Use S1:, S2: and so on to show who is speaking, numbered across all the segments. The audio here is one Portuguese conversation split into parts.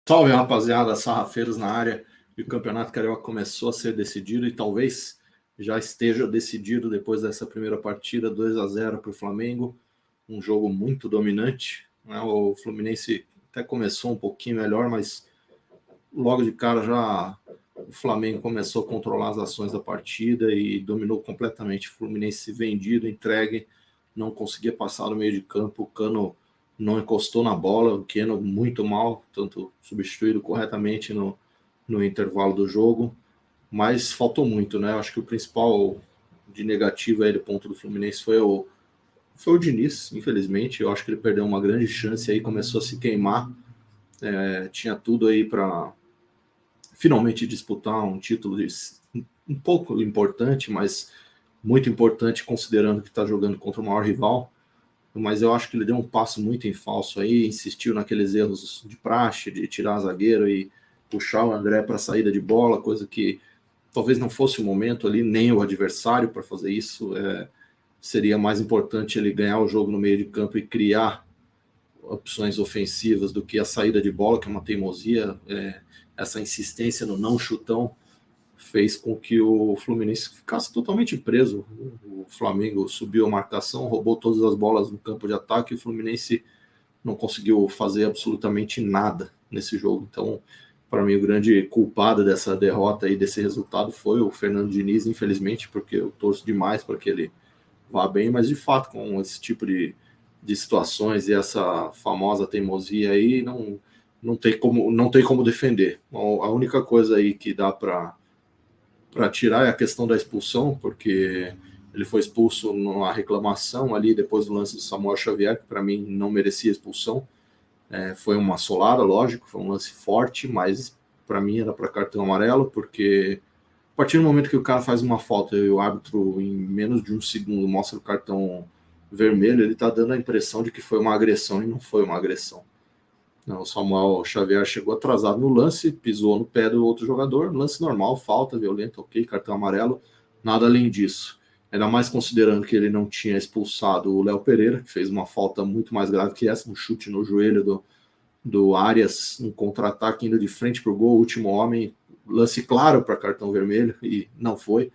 S1: Salve, rapaziada, sarrafeiros na área. E o Campeonato Carioca começou a ser decidido e talvez já esteja decidido depois dessa primeira partida, 2-0 para o Flamengo. Um jogo muito dominante, né? O Fluminense até começou um pouquinho melhor, mas logo de cara já o Flamengo começou a controlar as ações da partida e dominou completamente. O Fluminense vendido, entregue, não conseguia passar no meio de campo. O Cano não encostou na bola, o Keno muito mal, tanto substituído corretamente no intervalo do jogo, mas faltou muito, né? Acho que o principal de negativo aí do ponto do Fluminense foi o Diniz, infelizmente. Eu acho que ele perdeu uma grande chance aí, começou a se queimar, tinha tudo aí para finalmente disputar um título um pouco importante, mas muito importante considerando que está jogando contra o maior rival. Mas eu acho que ele deu um passo muito em falso aí, insistiu naqueles erros de praxe, de tirar zagueiro e puxar o André para a saída de bola, coisa que talvez não fosse o momento ali, nem o adversário para fazer isso. Seria mais importante ele ganhar o jogo no meio de campo e criar opções ofensivas do que a saída de bola, que é uma teimosia. Essa insistência no não chutão fez com que o Fluminense ficasse totalmente preso. O Flamengo subiu a marcação, roubou todas as bolas no campo de ataque e o Fluminense não conseguiu fazer absolutamente nada nesse jogo. Então, para mim, o grande culpado dessa derrota e desse resultado foi o Fernando Diniz, infelizmente, porque eu torço demais para que ele vá bem, mas de fato, com esse tipo de situações e essa famosa teimosia aí, não tem como defender. A única coisa aí que dá para tirar é a questão da expulsão, porque ele foi expulso numa reclamação ali depois do lance do Samuel Xavier, que para mim não merecia expulsão. Foi uma solada, lógico, foi um lance forte, mas para mim era para cartão amarelo, porque a partir do momento que o cara faz uma falta e o árbitro em menos de um segundo mostra o cartão vermelho, ele está dando a impressão de que foi uma agressão e não foi uma agressão. O Samuel Xavier chegou atrasado no lance, pisou no pé do outro jogador, lance normal, falta violenta, ok, cartão amarelo, nada além disso. Ainda mais considerando que ele não tinha expulsado o Léo Pereira, que fez uma falta muito mais grave que essa, um chute no joelho do Arias, um contra-ataque indo de frente para o gol, último homem, lance claro para cartão vermelho, e não foi.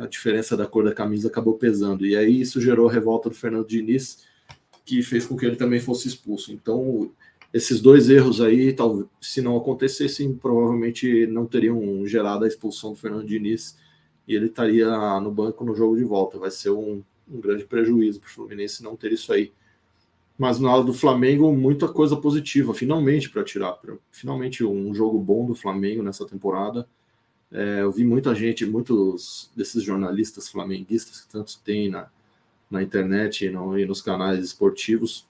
S1: A diferença da cor da camisa acabou pesando, e aí isso gerou a revolta do Fernando Diniz, que fez com que ele também fosse expulso. Então, esses dois erros aí, se não acontecessem, provavelmente não teriam gerado a expulsão do Fernando Diniz e ele estaria no banco no jogo de volta. Vai ser um grande prejuízo para o Fluminense não ter isso aí. Mas no lado do Flamengo, muita coisa positiva, finalmente para tirar. Finalmente um jogo bom do Flamengo nessa temporada. Eu vi muita gente, muitos desses jornalistas flamenguistas que tanto tem na internet e nos canais esportivos,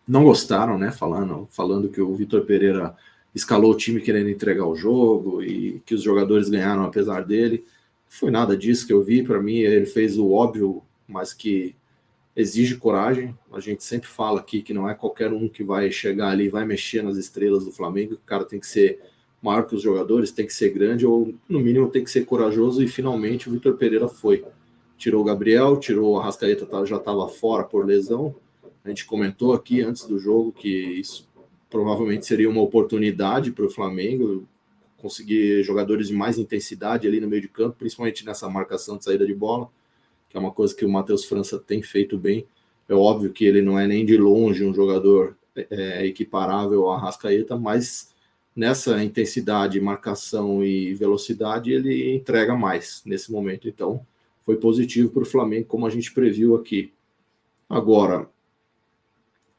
S1: não gostaram, né? Falando que o Vitor Pereira escalou o time querendo entregar o jogo e que os jogadores ganharam apesar dele. Não foi nada disso que eu vi. Para mim, ele fez o óbvio, mas que exige coragem. A gente sempre fala aqui que não é qualquer um que vai chegar ali e vai mexer nas estrelas do Flamengo. O cara tem que ser maior que os jogadores, tem que ser grande ou, no mínimo, tem que ser corajoso. E finalmente o Vitor Pereira foi. Tirou o Gabriel, tirou a Arrascaeta, já estava fora por lesão. A gente comentou aqui antes do jogo que isso provavelmente seria uma oportunidade para o Flamengo conseguir jogadores de mais intensidade ali no meio de campo, principalmente nessa marcação de saída de bola, que é uma coisa que o Matheus França tem feito bem. É óbvio que ele não é nem de longe um jogador equiparável ao Arrascaeta, mas nessa intensidade, marcação e velocidade ele entrega mais nesse momento. Então, foi positivo para o Flamengo, como a gente previu aqui. Agora,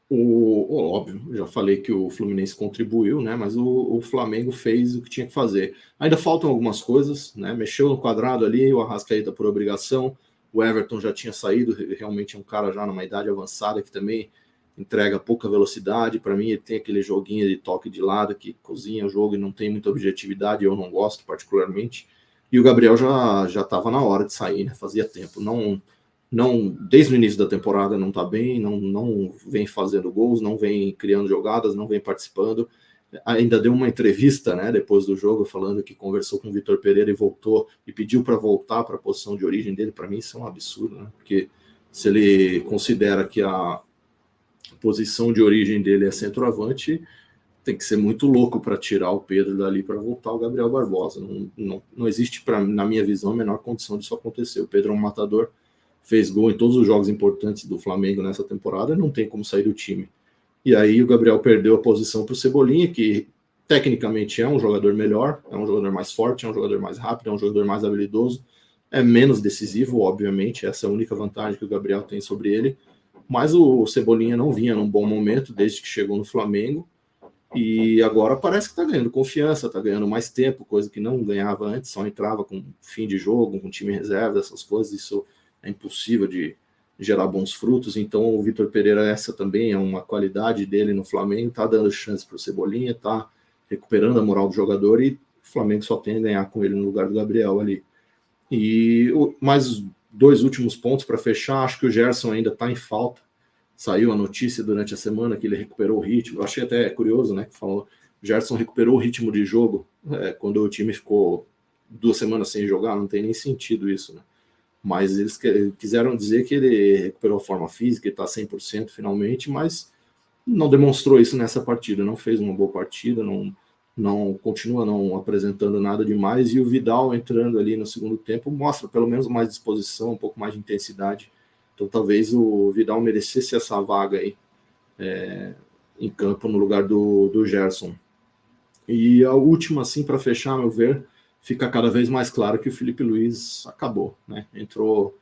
S1: óbvio, já falei que o Fluminense contribuiu, né? Mas o Flamengo fez o que tinha que fazer. Ainda faltam algumas coisas, né? Mexeu no quadrado ali, o Arrascaeta por obrigação, o Everton já tinha saído, realmente é um cara já numa idade avançada que também entrega pouca velocidade. Para mim, ele tem aquele joguinho de toque de lado que cozinha o jogo e não tem muita objetividade, eu não gosto particularmente. E o Gabriel já estava na hora de sair, né? Fazia tempo. Não, desde o início da temporada não está bem, não vem fazendo gols, não vem criando jogadas, não vem participando. Ainda deu uma entrevista, né, depois do jogo, falando que conversou com o Vitor Pereira e voltou e pediu para voltar para a posição de origem dele. Para mim isso é um absurdo, né? Porque se ele considera que a posição de origem dele é centroavante, tem que ser muito louco para tirar o Pedro dali para voltar o Gabriel Barbosa. Não existe, na minha visão, a menor condição disso acontecer. O Pedro é um matador, fez gol em todos os jogos importantes do Flamengo nessa temporada, não tem como sair do time. E aí o Gabriel perdeu a posição para o Cebolinha, que tecnicamente é um jogador melhor, é um jogador mais forte, é um jogador mais rápido, é um jogador mais habilidoso, é menos decisivo, obviamente, essa é a única vantagem que o Gabriel tem sobre ele, mas o Cebolinha não vinha num bom momento desde que chegou no Flamengo, e agora parece que está ganhando confiança, está ganhando mais tempo, coisa que não ganhava antes, só entrava com fim de jogo, com time reserva, essas coisas, isso é impossível de gerar bons frutos. Então o Vitor Pereira, essa também é uma qualidade dele no Flamengo, está dando chance para o Cebolinha, está recuperando a moral do jogador, e o Flamengo só tem a ganhar com ele no lugar do Gabriel ali. E mais 2 últimos pontos para fechar, acho que o Gerson ainda está em falta. Saiu a notícia durante a semana que ele recuperou o ritmo. Eu achei até curioso, né? Que falou, o Gerson recuperou o ritmo de jogo quando o time ficou 2 semanas sem jogar. Não tem nem sentido isso, né? Mas eles quiseram dizer que ele recuperou a forma física, ele está 100% finalmente, mas não demonstrou isso nessa partida. Não fez uma boa partida, não continua não apresentando nada demais. E o Vidal entrando ali no segundo tempo mostra pelo menos mais disposição, um pouco mais de intensidade. Então talvez o Vidal merecesse essa vaga aí em campo no lugar do Gerson. E a última, assim, para fechar, a meu ver, fica cada vez mais claro que o Felipe Luiz acabou, né? Entrou.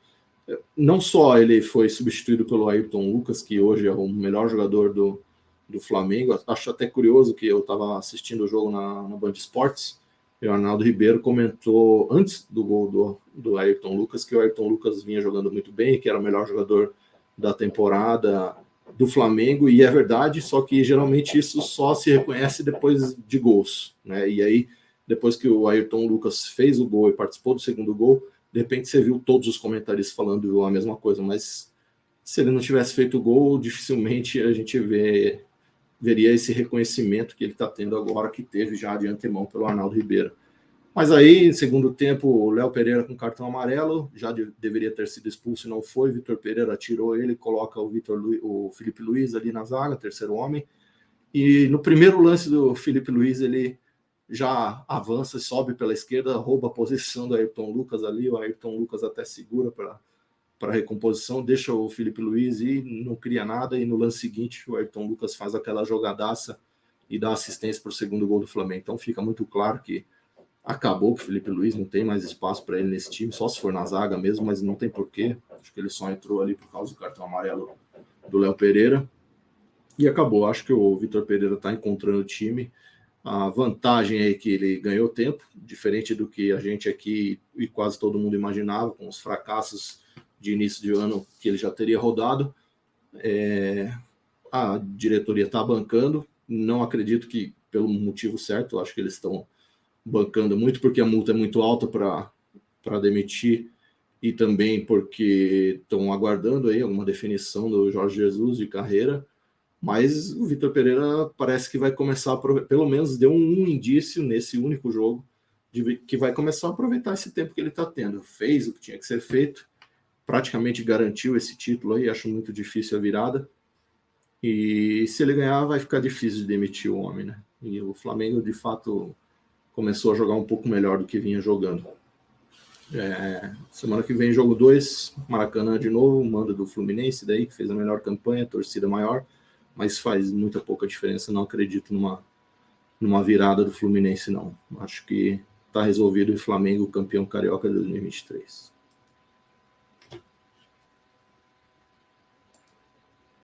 S1: Não só ele foi substituído pelo Ayrton Lucas, que hoje é o melhor jogador do Flamengo. Acho até curioso que eu estava assistindo o jogo na Band Esportes, e o Arnaldo Ribeiro comentou antes do gol do Ayrton Lucas que o Ayrton Lucas vinha jogando muito bem, que era o melhor jogador da temporada do Flamengo, e é verdade, só que geralmente isso só se reconhece depois de gols, né? E aí, depois que o Ayrton Lucas fez o gol e participou do segundo gol, de repente você viu todos os comentaristas falando a mesma coisa, mas se ele não tivesse feito o gol, dificilmente a gente veria esse reconhecimento que ele está tendo agora, que teve já de antemão pelo Arnaldo Ribeiro. Mas aí, segundo tempo, o Léo Pereira com cartão amarelo, já deveria ter sido expulso e não foi. Vitor Pereira tirou ele, coloca o Felipe Luiz ali na zaga, terceiro homem. E no primeiro lance do Felipe Luiz, ele já avança, sobe pela esquerda, rouba a posição do Ayrton Lucas ali. O Ayrton Lucas até segura para recomposição, deixa o Felipe Luiz e não cria nada. E no lance seguinte, o Ayrton Lucas faz aquela jogadaça e dá assistência para o segundo gol do Flamengo. Então fica muito claro que acabou que o Felipe Luiz não tem mais espaço para ele nesse time, só se for na zaga mesmo, mas não tem porquê. Acho que ele só entrou ali por causa do cartão amarelo do Léo Pereira. E acabou. Acho que o Vitor Pereira está encontrando o time. A vantagem é que ele ganhou tempo, diferente do que a gente aqui e quase todo mundo imaginava, com os fracassos de início de ano que ele já teria rodado. A diretoria está bancando. Não acredito que pelo motivo certo, acho que eles estão bancando muito porque a multa é muito alta para demitir, e também porque estão aguardando aí alguma definição do Jorge Jesus de carreira. Mas o Vitor Pereira parece que vai começar, pelo menos deu um indício nesse único jogo, de que vai começar a aproveitar esse tempo que ele está tendo. Fez o que tinha que ser feito, praticamente garantiu esse título aí, acho muito difícil a virada. E se ele ganhar, vai ficar difícil de demitir o homem, né? E o Flamengo, de fato, começou a jogar um pouco melhor do que vinha jogando. Semana que vem, jogo 2, Maracanã de novo, manda do Fluminense, daí que fez a melhor campanha, torcida maior, mas faz muita pouca diferença. Não acredito numa virada do Fluminense, não. Acho que está resolvido o Flamengo campeão carioca de 2023.